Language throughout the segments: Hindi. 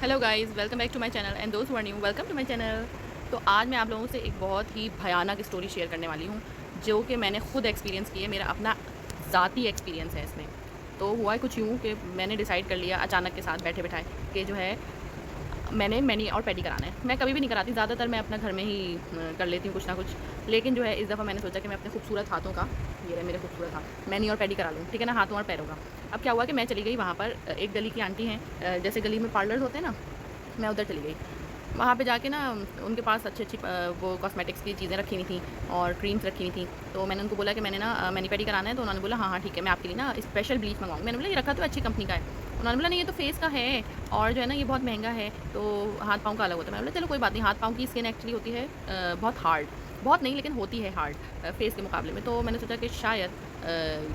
Hello guys, welcome back to my channel and दोस्त who are new, welcome to my channel. तो आज मैं आप लोगों से एक बहुत ही भयानक स्टोरी शेयर करने वाली हूँ, जो कि मैंने खुद एक्सपीरियंस की है। मेरा अपना ज़ाती एक्सपीरियंस है इसमें। तो हुआ है कुछ यूँ कि मैंने डिसाइड कर लिया अचानक के साथ बैठे बिठाए कि जो है मैंने मैनी और पेडी कराना है। मैं कभी भी नहीं कराती, ज़्यादातर मैं अपना घर में ही कर लेती हूँ कुछ ना कुछ। लेकिन जो है इस दफ़ा मैंने सोचा कि मैं अपने खूबसूरत हाथों का, ये रहे मेरे खूबसूरत हाथ, मैनी और पेडी करा लूँ, ठीक है ना, हाथों और पैरों का। अब क्या हुआ कि मैं चली गई वहाँ पर, एक गली की आंटी हैं, जैसे गली में पार्लर्स होते हैं ना, मैं उधर चली गई। वहाँ पे जाके ना उनके पास अच्छी वो कॉस्मेटिक्स की चीज़ें रखी हुई थी और क्रीम्स रखी हुई थी। तो मैंने उनको बोला कि मैंने ना मैनी पेडी कराना है। तो उन्होंने बोला हाँ हाँ ठीक है, मैं आपके लिए ना स्पेशल ब्लीच मंगवाऊँगी। मैंने बोला ये रखा तो अच्छी कंपनी का है। उन्होंने बोला नहीं ये तो फेस का है और जो है ना ये बहुत महंगा है, तो हाथ पाँव का अलग होता है। मैंने बोला चलो कोई बात नहीं, हाथ पाँव की स्किन एक्चुअली होती है बहुत हार्ड, बहुत नहीं लेकिन होती है हार्ड फेस के मुकाबले में। तो मैंने सोचा कि शायद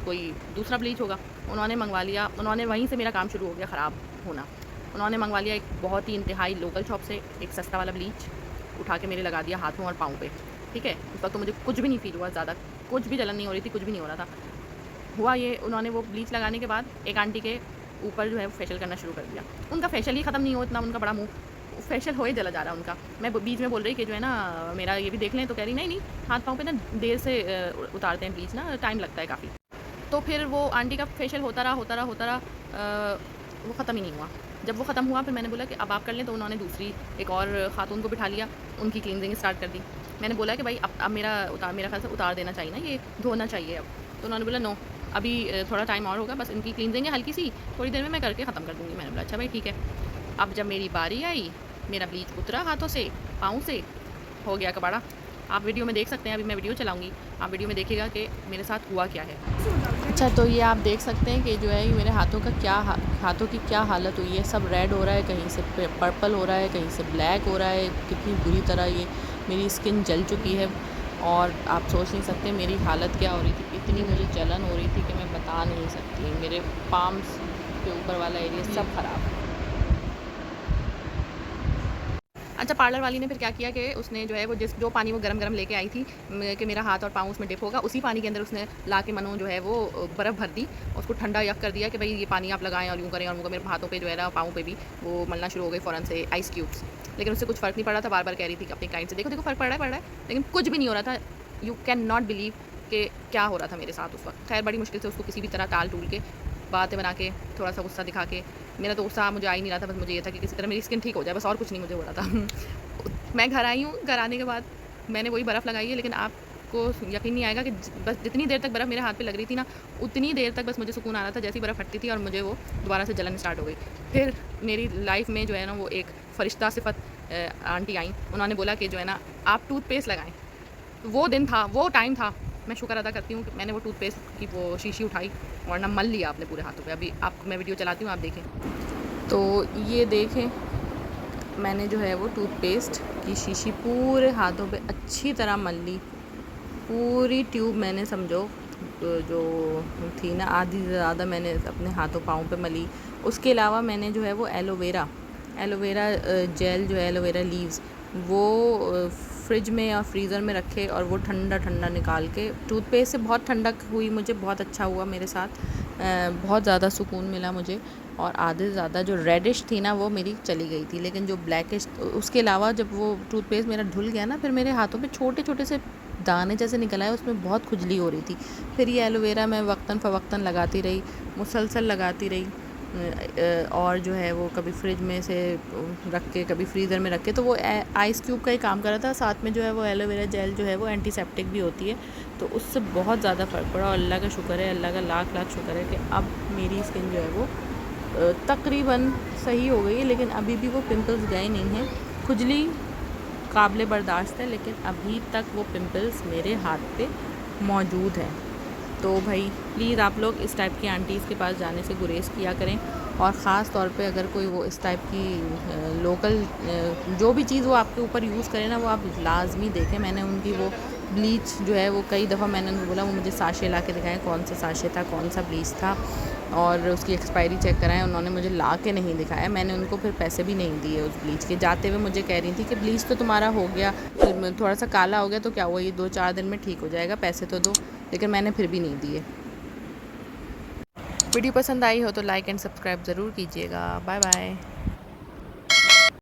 कोई दूसरा ब्लीच होगा। उन्होंने मंगवा लिया, उन्होंने वहीं से मेरा काम शुरू हो गया ख़राब होना। उन्होंने मंगवा लिया एक बहुत ही इंतहाई लोकल शॉप से एक सस्ता वाला ब्लीच, उठा के मेरे लगा दिया हाथों और पाँव पे, ठीक है। उस वक्त तो मुझे कुछ भी नहीं फ़ील हुआ, ज़्यादा कुछ भी जलन नहीं हो रही थी, कुछ भी नहीं हो रहा था। हुआ ये, उन्होंने वो ब्लीच लगाने के बाद एक आंटी के ऊपर जो है वो फेशियल करना शुरू कर दिया। उनका फेशियल ही ख़त्म नहीं हो, इतना उनका बड़ा मुँह, फेशियल हो ही चला जा रहा उनका। मैं बीच में बोल रही कि जो है ना मेरा ये भी देख लें, तो कह रही नहीं नहीं, हाथ पाँव पे ना देर से उतारते हैं ब्लीच ना, टाइम लगता है काफ़ी। तो फिर वो आंटी का फेशियल होता रहा होता रहा होता रहा, वो ख़त्म ही नहीं हुआ। जब वो ख़त्म हुआ फिर मैंने बोला कि अब आप कर लें। तो उन्होंने दूसरी एक और खातून को बिठा लिया, उनकी क्लींजिंग स्टार्ट कर दी। मैंने बोला कि भाई अब मेरा ख़्याल से उतार देना चाहिए ना, ये धोना चाहिए अब। तो उन्होंने बोला नो, अभी थोड़ा टाइम और होगा, बस इनकी क्लींजिंग है हल्की सी, थोड़ी देर में मैं करके ख़त्म कर दूँगी। मैंने बोला अच्छा भाई ठीक है। अब जब मेरी बारी आई, मेरा ब्लीच उतरा हाथों से, पाँव से, हो गया कबाड़ा। आप वीडियो में देख सकते हैं, अभी मैं वीडियो चलाऊँगी, आप वीडियो में देखिएगा कि मेरे साथ हुआ क्या है। अच्छा, तो ये आप देख सकते हैं कि जो है मेरे हाथों का हाथों की क्या हालत हुई है। सब रेड हो रहा है, कहीं से पर्पल हो रहा है, कहीं से ब्लैक हो रहा है। कितनी बुरी तरह ये मेरी स्किन जल चुकी है और आप सोच नहीं सकते मेरी हालत क्या हो रही थी। इतनी मुझे जलन हो रही थी कि मैं बता नहीं सकती। मेरे पाम्स के ऊपर वाला एरिया सब ख़राब। अच्छा, पार्लर वाली ने फिर क्या किया कि उसने जो है वो जो पानी वो गरम लेके आई थी कि मेरा हाथ और पाँव उसमें डिप होगा, उसी पानी के अंदर उसने ला के मनो जो है वो बर्फ़ भर दी, उसको ठंडा यक कर दिया कि भाई ये पानी आप लगाएं और यूँ करें। और मुझे मेरे हाथों पे जो है ना, पाँव पे भी वो मलना शुरू हो गई फ़ौरन से आइस क्यूब्स। लेकिन उससे कुछ फ़र्क नहीं पड़ा था, बार बार कह रही थी कि अपनी क्लाइंट से देखो देखो फ़र्क पड़ रहा है, लेकिन कुछ भी नहीं हो रहा था। यू कैन नॉट बिलीव कि क्या हो रहा था मेरे साथ उस वक्त। खैर बड़ी मुश्किल से उसको किसी भी तरह टाल टूल के, बातें बना के, थोड़ा सा गुस्सा दिखा के, मेरा तो गुस्सा मुझे आ ही नहीं रहा था, बस मुझे ये था कि किसी तरह मेरी स्किन ठीक हो जाए, बस और कुछ नहीं मुझे हो रहा था। मैं घर आई हूँ, घर आने के बाद मैंने वही बर्फ़ लगाई है, लेकिन आपको यकीन नहीं आएगा कि बस जितनी देर तक बर्फ़ मेरे हाथ पे लग रही थी ना, उतनी देर तक बस मुझे सुकून आ रहा था। जैसी बर्फ़ हटती थी और मुझे वो दोबारा से जलन स्टार्ट हो गई। फिर मेरी लाइफ में जो है ना वो एक फ़रिश्ता सिफ़त आंटी आई, उन्होंने बोला कि जो है ना आप टूथपेस्ट लगाएँ। वो दिन था, वो टाइम था। मैं शुक्र अदा करती हूँ कि मैंने वो टूथपेस्ट की वो शीशी उठाई और ना मल लिया अपने पूरे हाथों पे। अभी आप, मैं वीडियो चलाती हूँ, आप देखें। तो ये देखें, मैंने जो है वो टूथपेस्ट की शीशी पूरे हाथों पे अच्छी तरह मल ली। पूरी ट्यूब मैंने समझो जो थी ना, आधी से ज़्यादा मैंने अपने हाथों पाँव पे मली। उसके अलावा मैंने जो है वो एलोवेरा जेल, जो है एलोवेरा लीव्स, वो फ्रिज में या फ्रीज़र में रखे और वो ठंडा ठंडा निकाल के, टूथपेस्ट से बहुत ठंडक हुई मुझे, बहुत अच्छा हुआ मेरे साथ, बहुत ज़्यादा सुकून मिला मुझे। और आधे से ज़्यादा जो रेडिश थी ना वो मेरी चली गई थी, लेकिन जो ब्लैकिश, उसके अलावा जब वो टूथपेस्ट मेरा धुल गया ना, फिर मेरे हाथों पे छोटे छोटे से दाने जैसे निकल आए, उसमें बहुत खुजली हो रही थी। फिर ये एलोवेरा मैं वक्तन फ़वक्तन लगाती रही, मुसलसल लगाती रही, और जो है वो कभी फ्रिज में से रख के, कभी फ्रीज़र में रख के, तो वो आइस क्यूब का ही काम कर रहा था। साथ में जो है वो एलोवेरा जेल जो है वो एंटीसेप्टिक भी होती है, तो उससे बहुत ज़्यादा फ़र्क पड़ा। और अल्लाह का शुक्र है, अल्लाह का लाख लाख शुक्र है कि अब मेरी स्किन जो है वो तकरीबन सही हो गई है। लेकिन अभी भी वो पिंपल्स गए नहीं हैं। खुजली काबिल बर्दाश्त है, लेकिन अभी तक वो पिंपल्स मेरे हाथ पे मौजूद हैं। तो भाई प्लीज़ आप लोग इस टाइप की आंटीज़ के पास जाने से गुरेज किया करें। और ख़ास तौर पे अगर कोई वो इस टाइप की लोकल जो भी चीज़ वो आपके ऊपर यूज़ करें ना, वो आप लाजमी देखें। मैंने उनकी वो ब्लीच जो है वो कई दफ़ा मैंने उनको बोला वो मुझे साशे ला के दिखाएं, कौन सा साशे था, कौन सा ब्लीच था, और उसकी एक्सपायरी चेक कराएं। उन्होंने मुझे ला के नहीं दिखाया। मैंने उनको फिर पैसे भी नहीं दिए उस ब्लीच के। जाते हुए मुझे कह रही थी कि ब्लीच तो तुम्हारा हो गया, थोड़ा सा काला हो गया तो क्या हुआ, ये 2-4 दिन में ठीक हो जाएगा, पैसे तो दो। लेकिन मैंने फिर भी नहीं दिए। वीडियो पसंद आई हो तो लाइक एंड सब्सक्राइब ज़रूर कीजिएगा। Bye bye.